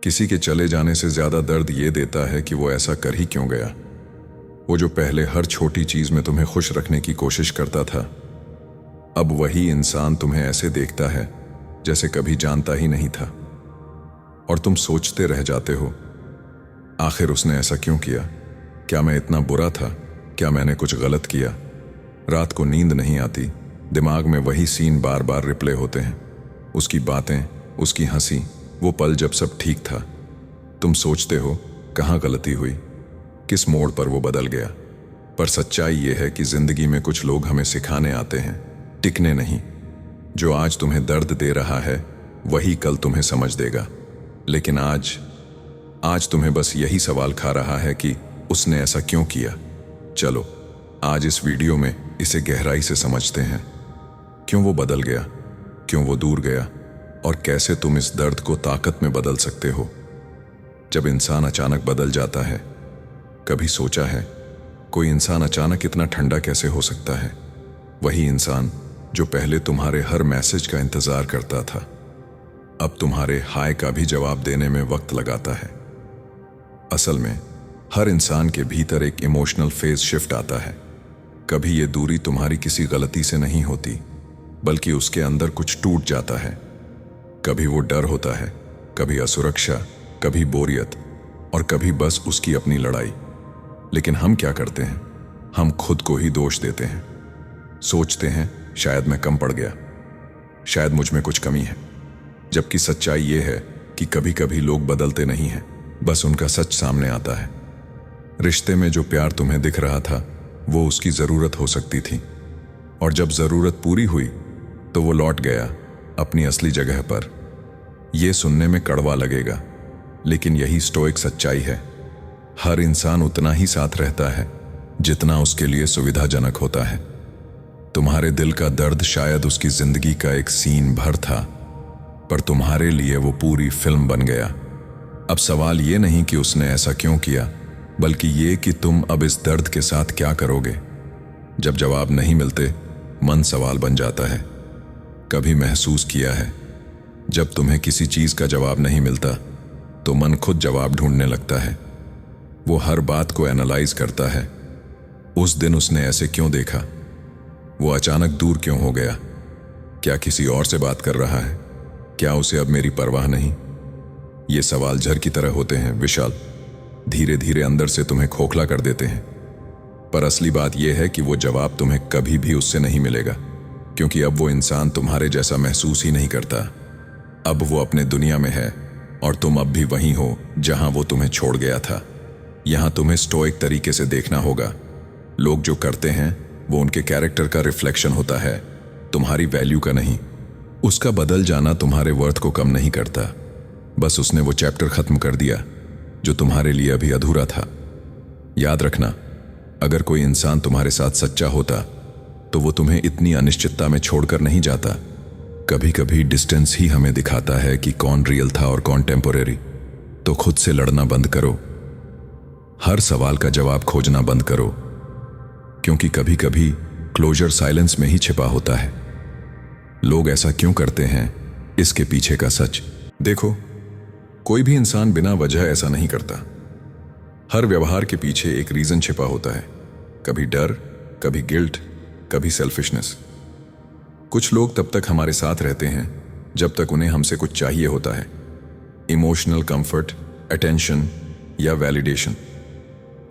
किसी के चले जाने से ज्यादा दर्द ये देता है कि वो ऐसा कर ही क्यों गया। वो जो पहले हर छोटी चीज में तुम्हें खुश रखने की कोशिश करता था, अब वही इंसान तुम्हें ऐसे देखता है जैसे कभी जानता ही नहीं था। और तुम सोचते रह जाते हो, आखिर उसने ऐसा क्यों किया? क्या मैं इतना बुरा था? क्या मैंने कुछ गलत किया? रात को नींद नहीं आती, दिमाग में वही सीन बार बार रिप्ले होते हैं। उसकी बातें, उसकी हंसी, वो पल जब सब ठीक था। तुम सोचते हो कहाँ गलती हुई, किस मोड़ पर वो बदल गया। पर सच्चाई ये है कि जिंदगी में कुछ लोग हमें सिखाने आते हैं, टिकने नहीं। जो आज तुम्हें दर्द दे रहा है वही कल तुम्हें समझ देगा। लेकिन आज तुम्हें बस यही सवाल खा रहा है कि उसने ऐसा क्यों किया। चलो आज इस वीडियो में इसे गहराई से समझते हैं। क्यों वो बदल गया, क्यों वो दूर गया, और कैसे तुम इस दर्द को ताकत में बदल सकते हो। जब इंसान अचानक बदल जाता है, कभी सोचा है कोई इंसान अचानक इतना ठंडा कैसे हो सकता है? वही इंसान जो पहले तुम्हारे हर मैसेज का इंतजार करता था, अब तुम्हारे हाय का भी जवाब देने में वक्त लगाता है। असल में हर इंसान के भीतर एक इमोशनल फेज शिफ्ट आता है। कभी ये दूरी तुम्हारी किसी गलती से नहीं होती, बल्कि उसके अंदर कुछ टूट जाता है। कभी वो डर होता है, कभी असुरक्षा, कभी बोरियत, और कभी बस उसकी अपनी लड़ाई। लेकिन हम क्या करते हैं? हम खुद को ही दोष देते हैं। सोचते हैं शायद मैं कम पड़ गया, शायद मुझ में कुछ कमी है। जबकि सच्चाई ये है कि कभी कभी लोग बदलते नहीं हैं, बस उनका सच सामने आता है। रिश्ते में जो प्यार तुम्हें दिख रहा था वो उसकी जरूरत हो सकती थी, और जब जरूरत पूरी हुई तो वो लौट गया अपनी असली जगह पर। यह सुनने में कड़वा लगेगा, लेकिन यही स्टोइक सच्चाई है। हर इंसान उतना ही साथ रहता है जितना उसके लिए सुविधाजनक होता है। तुम्हारे दिल का दर्द शायद उसकी जिंदगी का एक सीन भर था, पर तुम्हारे लिए वो पूरी फिल्म बन गया। अब सवाल ये नहीं कि उसने ऐसा क्यों किया, बल्कि ये कि तुम अब इस दर्द के साथ क्या करोगे। जब जवाब नहीं मिलते, मन सवाल बन जाता है। कभी महसूस किया है, जब तुम्हें किसी चीज का जवाब नहीं मिलता तो मन खुद जवाब ढूंढने लगता है। वो हर बात को एनालाइज करता है। उस दिन उसने ऐसे क्यों देखा? वो अचानक दूर क्यों हो गया? क्या किसी और से बात कर रहा है? क्या उसे अब मेरी परवाह नहीं? ये सवाल झर की तरह होते हैं विशाल, धीरे धीरे अंदर से तुम्हें खोखला कर देते हैं। पर असली बात यह है कि वो जवाब तुम्हें कभी भी उससे नहीं मिलेगा, क्योंकि अब वो इंसान तुम्हारे जैसा महसूस ही नहीं करता। अब वो अपने दुनिया में है और तुम अब भी वहीं हो जहां वो तुम्हें छोड़ गया था। यहां तुम्हें स्टोइक तरीके से देखना होगा। लोग जो करते हैं वो उनके कैरेक्टर का रिफ्लेक्शन होता है, तुम्हारी वैल्यू का नहीं। उसका बदल जाना तुम्हारे वर्थ को कम नहीं करता, बस उसने वो चैप्टर खत्म कर दिया जो तुम्हारे लिए अभी अधूरा था। याद रखना, अगर कोई इंसान तुम्हारे साथ सच्चा होता तो वो तुम्हें इतनी अनिश्चितता में छोड़कर नहीं जाता। कभी कभी डिस्टेंस ही हमें दिखाता है कि कौन रियल था और कौन टेम्पोरेरी। तो खुद से लड़ना बंद करो, हर सवाल का जवाब खोजना बंद करो, क्योंकि कभी कभी क्लोजर साइलेंस में ही छिपा होता है। लोग ऐसा क्यों करते हैं, इसके पीछे का सच देखो। कोई भी इंसान बिना वजह ऐसा नहीं करता। हर व्यवहार के पीछे एक रीजन छिपा होता है। कभी डर, कभी गिल्ट, कभी सेल्फिशनेस। कुछ लोग तब तक हमारे साथ रहते हैं जब तक उन्हें हमसे कुछ चाहिए होता है, इमोशनल कंफर्ट, अटेंशन या वैलिडेशन।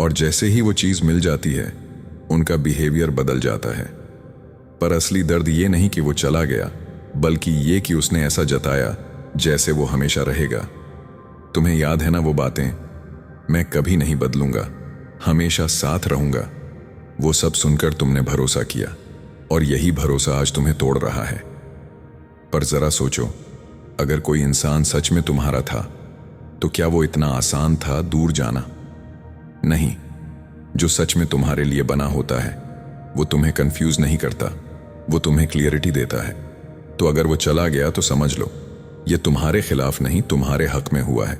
और जैसे ही वो चीज मिल जाती है, उनका बिहेवियर बदल जाता है। पर असली दर्द ये नहीं कि वो चला गया, बल्कि ये कि उसने ऐसा जताया जैसे वो हमेशा रहेगा। तुम्हें याद है ना वो बातें, मैं कभी नहीं बदलूंगा, हमेशा साथ रहूंगा। वो सब सुनकर तुमने भरोसा किया, और यही भरोसा आज तुम्हें तोड़ रहा है। पर जरा सोचो, अगर कोई इंसान सच में तुम्हारा था तो क्या वो इतना आसान था दूर जाना? नहीं। जो सच में तुम्हारे लिए बना होता है वो तुम्हें कंफ्यूज नहीं करता, वो तुम्हें क्लियरिटी देता है। तो अगर वो चला गया तो समझ लो ये तुम्हारे खिलाफ नहीं, तुम्हारे हक में हुआ है।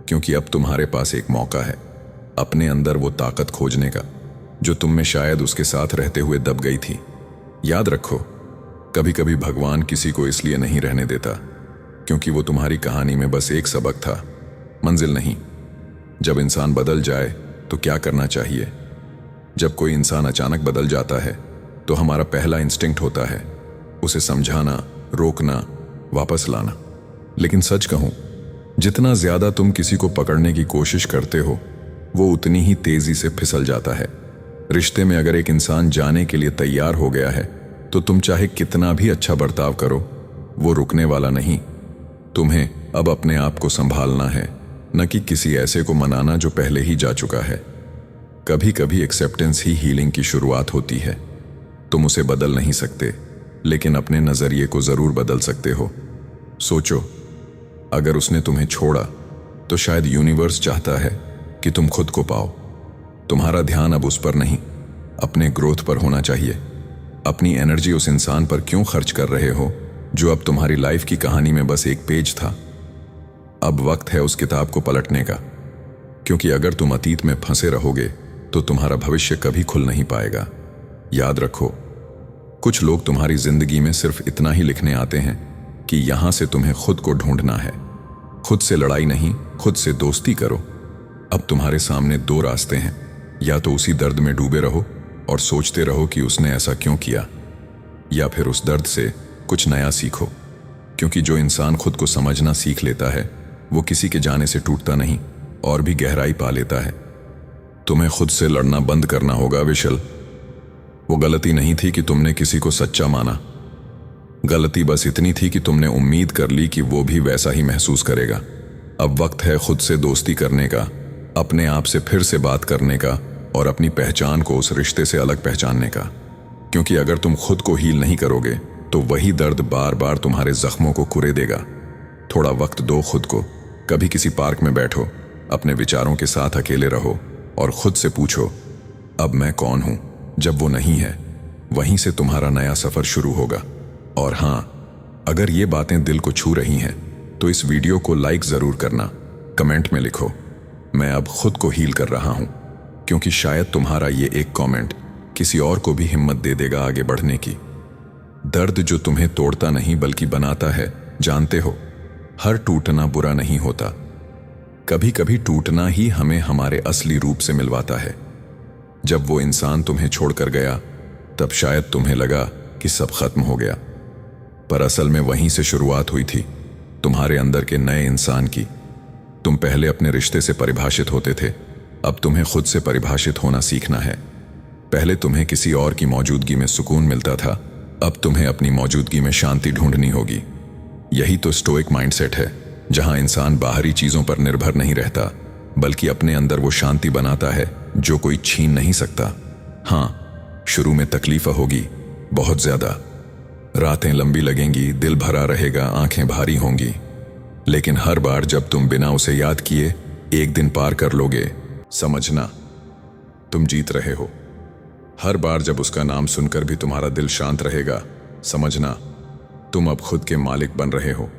क्योंकि अब तुम्हारे पास एक मौका है अपने अंदर वो ताकत खोजने का जो तुम में शायद उसके साथ रहते हुए दब गई थी। याद रखो, कभी कभी भगवान किसी को इसलिए नहीं रहने देता क्योंकि वो तुम्हारी कहानी में बस एक सबक था, मंजिल नहीं। जब इंसान बदल जाए तो क्या करना चाहिए? जब कोई इंसान अचानक बदल जाता है तो हमारा पहला इंस्टिंक्ट होता है उसे समझाना, रोकना, वापस लाना। लेकिन सच कहूं, जितना ज्यादा तुम किसी को पकड़ने की कोशिश करते हो वो उतनी ही तेजी से फिसल जाता है। रिश्ते में अगर एक इंसान जाने के लिए तैयार हो गया है तो तुम चाहे कितना भी अच्छा बर्ताव करो, वो रुकने वाला नहीं। तुम्हें अब अपने आप को संभालना है, न कि किसी ऐसे को मनाना जो पहले ही जा चुका है। कभी कभी एक्सेप्टेंस ही हीलिंग की शुरुआत होती है। तुम उसे बदल नहीं सकते, लेकिन अपने नजरिए को जरूर बदल सकते हो। सोचो, अगर उसने तुम्हें छोड़ा तो शायद यूनिवर्स चाहता है कि तुम खुद को पाओ। तुम्हारा ध्यान अब उस पर नहीं, अपने ग्रोथ पर होना चाहिए। अपनी एनर्जी उस इंसान पर क्यों खर्च कर रहे हो जो अब तुम्हारी लाइफ की कहानी में बस एक पेज था? अब वक्त है उस किताब को पलटने का, क्योंकि अगर तुम अतीत में फंसे रहोगे तो तुम्हारा भविष्य कभी खुल नहीं पाएगा। याद रखो, कुछ लोग तुम्हारी जिंदगी में सिर्फ इतना ही लिखने आते हैं कि यहां से तुम्हें खुद को ढूंढना है। खुद से लड़ाई नहीं, खुद से दोस्ती करो। अब तुम्हारे सामने दो रास्ते हैं, या तो उसी दर्द में डूबे रहो और सोचते रहो कि उसने ऐसा क्यों किया, या फिर उस दर्द से कुछ नया सीखो। क्योंकि जो इंसान खुद को समझना सीख लेता है वो किसी के जाने से टूटता नहीं और भी गहराई पा लेता है। तुम्हें खुद से लड़ना बंद करना होगा विशल। वो गलती नहीं थी कि तुमने किसी को सच्चा माना, गलती बस इतनी थी कि तुमने उम्मीद कर ली कि वो भी वैसा ही महसूस करेगा। अब वक्त है खुद से दोस्ती करने का, अपने आप से फिर से बात करने का और अपनी पहचान को उस रिश्ते से अलग पहचानने का। क्योंकि अगर तुम खुद को हील नहीं करोगे तो वही दर्द बार बार तुम्हारे जख्मों को कुरे देगा। थोड़ा वक्त दो खुद को। कभी किसी पार्क में बैठो, अपने विचारों के साथ अकेले रहो और खुद से पूछो, अब मैं कौन हूं? जब वो नहीं है, वहीं से तुम्हारा नया सफर शुरू होगा। और हां, अगर ये बातें दिल को छू रही हैं तो इस वीडियो को लाइक जरूर करना। कमेंट में लिखो, मैं अब खुद को हील कर रहा हूं, क्योंकि शायद तुम्हारा ये एक कमेंट किसी और को भी हिम्मत दे देगा आगे बढ़ने की। दर्द जो तुम्हें तोड़ता नहीं बल्कि बनाता है, जानते हो, हर टूटना बुरा नहीं होता। कभी कभी टूटना ही हमें हमारे असली रूप से मिलवाता है। जब वो इंसान तुम्हें छोड़कर गया तब शायद तुम्हें लगा कि सब खत्म हो गया, पर असल में वहीं से शुरुआत हुई थी तुम्हारे अंदर के नए इंसान की। तुम पहले अपने रिश्ते से परिभाषित होते थे, अब तुम्हें खुद से परिभाषित होना सीखना है। पहले तुम्हें किसी और की मौजूदगी में सुकून मिलता था, अब तुम्हें अपनी मौजूदगी में शांति ढूंढनी होगी। यही तो स्टोइक माइंडसेट है, जहां इंसान बाहरी चीजों पर निर्भर नहीं रहता बल्कि अपने अंदर वो शांति बनाता है जो कोई छीन नहीं सकता। हां, शुरू में तकलीफ होगी, बहुत ज्यादा। रातें लंबी लगेंगी, दिल भरा रहेगा, आंखें भारी होंगी। लेकिन हर बार जब तुम बिना उसे याद किए एक दिन पार कर लोगे, समझना तुम जीत रहे हो। हर बार जब उसका नाम सुनकर भी तुम्हारा दिल शांत रहेगा, समझना तुम अब खुद के मालिक बन रहे हो।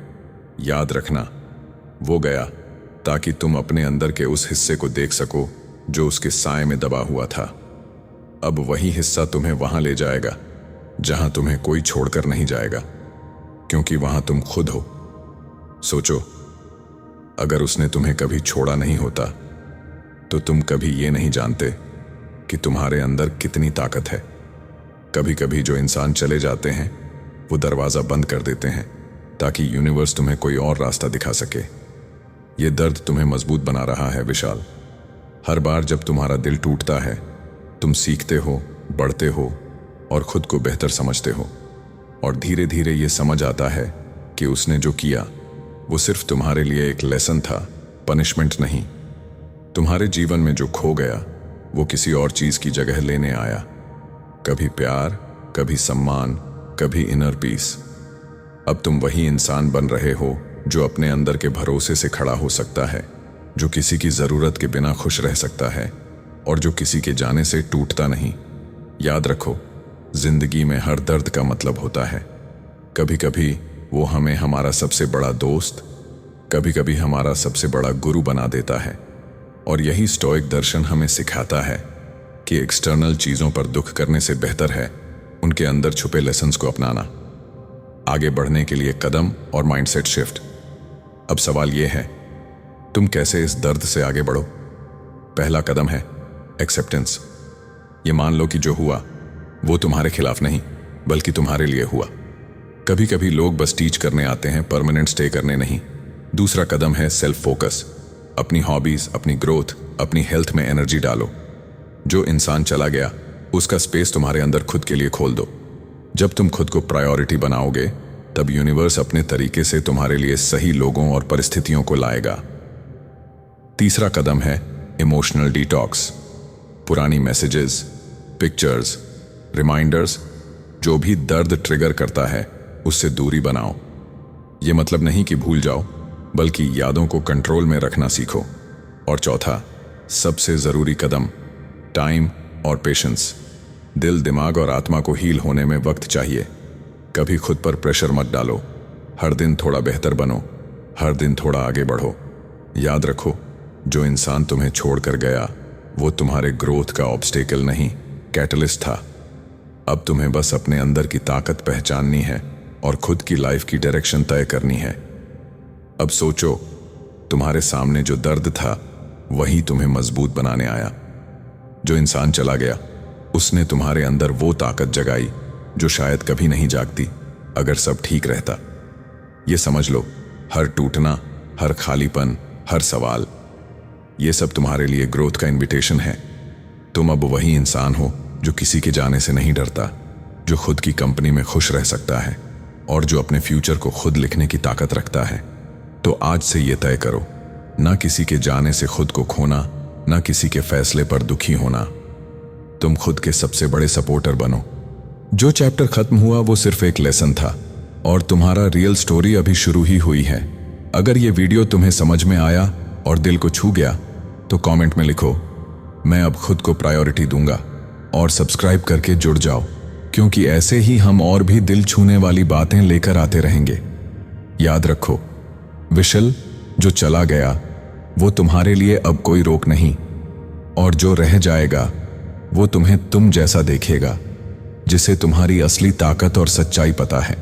याद रखना, वो गया ताकि तुम अपने अंदर के उस हिस्से को देख सको जो उसके साए में दबा हुआ था। अब वही हिस्सा तुम्हें वहां ले जाएगा जहां तुम्हें कोई छोड़कर नहीं जाएगा, क्योंकि वहां तुम खुद हो। सोचो, अगर उसने तुम्हें कभी छोड़ा नहीं होता तो तुम कभी ये नहीं जानते कि तुम्हारे अंदर कितनी ताकत है। कभी कभी जो इंसान चले जाते हैं वो दरवाजा बंद कर देते हैं ताकि यूनिवर्स तुम्हें कोई और रास्ता दिखा सके। ये दर्द तुम्हें मजबूत बना रहा है विशाल। हर बार जब तुम्हारा दिल टूटता है, तुम सीखते हो, बढ़ते हो और खुद को बेहतर समझते हो। और धीरे धीरे ये समझ आता है कि उसने जो किया वो सिर्फ तुम्हारे लिए एक लेसन था, पनिशमेंट नहीं। तुम्हारे जीवन में जो खो गया वो किसी और चीज की जगह लेने आया। कभी प्यार, कभी सम्मान, कभी इनर पीस। अब तुम वही इंसान बन रहे हो जो अपने अंदर के भरोसे से खड़ा हो सकता है, जो किसी की जरूरत के बिना खुश रह सकता है और जो किसी के जाने से टूटता नहीं। याद रखो, जिंदगी में हर दर्द का मतलब होता है। कभी कभी वो हमें हमारा सबसे बड़ा दोस्त, कभी कभी हमारा सबसे बड़ा गुरु बना देता है। और यही स्टोइक दर्शन हमें सिखाता है कि एक्सटर्नल चीजों पर दुख करने से बेहतर है उनके अंदर छुपे लेसन्स को अपनाना। आगे बढ़ने के लिए कदम और माइंडसेट शिफ्ट। अब सवाल यह है तुम कैसे इस दर्द से आगे बढ़ो। पहला कदम है एक्सेप्टेंस। ये मान लो कि जो हुआ वो तुम्हारे खिलाफ नहीं बल्कि तुम्हारे लिए हुआ। कभी कभी लोग बस टीच करने आते हैं, परमानेंट स्टे करने नहीं। दूसरा कदम है सेल्फ फोकस। अपनी हॉबीज, अपनी ग्रोथ, अपनी हेल्थ में एनर्जी डालो। जो इंसान चला गया उसका स्पेस तुम्हारे अंदर खुद के लिए खोल दो। जब तुम खुद को प्रायोरिटी बनाओगे तब यूनिवर्स अपने तरीके से तुम्हारे लिए सही लोगों और परिस्थितियों को लाएगा। तीसरा कदम है इमोशनल डिटॉक्स। पुरानी मैसेजेस, पिक्चर्स, रिमाइंडर्स, जो भी दर्द ट्रिगर करता है उससे दूरी बनाओ। ये मतलब नहीं कि भूल जाओ, बल्कि यादों को कंट्रोल में रखना सीखो। और चौथा, सबसे जरूरी कदम, टाइम और पेशेंस। दिल, दिमाग और आत्मा को हील होने में वक्त चाहिए। कभी खुद पर प्रेशर मत डालो। हर दिन थोड़ा बेहतर बनो, हर दिन थोड़ा आगे बढ़ो। याद रखो, जो इंसान तुम्हें छोड़कर गया वो तुम्हारे ग्रोथ का ऑब्स्टेकल नहीं, कैटलिस्ट था। अब तुम्हें बस अपने अंदर की ताकत पहचाननी है और खुद की लाइफ की डायरेक्शन तय करनी है। अब सोचो, तुम्हारे सामने जो दर्द था वही तुम्हें मजबूत बनाने आया। जो इंसान चला गया उसने तुम्हारे अंदर वो ताकत जगाई जो शायद कभी नहीं जागती अगर सब ठीक रहता। ये समझ लो, हर टूटना, हर खालीपन, हर सवाल, ये सब तुम्हारे लिए ग्रोथ का इनविटेशन है। तुम अब वही इंसान हो जो किसी के जाने से नहीं डरता, जो खुद की कंपनी में खुश रह सकता है और जो अपने फ्यूचर को खुद लिखने की ताकत रखता है। तो आज से ये तय करो, ना किसी के जाने से खुद को खोना, ना किसी के फैसले पर दुखी होना। तुम खुद के सबसे बड़े सपोर्टर बनो। जो चैप्टर खत्म हुआ वो सिर्फ एक लेसन था और तुम्हारा रियल स्टोरी अभी शुरू ही हुई है। अगर ये वीडियो तुम्हें समझ में आया और दिल को छू गया तो कमेंट में लिखो, मैं अब खुद को प्रायोरिटी दूंगा, और सब्सक्राइब करके जुड़ जाओ, क्योंकि ऐसे ही हम और भी दिल छूने वाली बातें लेकर आते रहेंगे। याद रखो, विशल, जो चला गया वो तुम्हारे लिए अब कोई रोक नहीं, और जो रह जाएगा वो तुम्हें तुम जैसा देखेगा, जिसे तुम्हारी असली ताकत और सच्चाई पता है।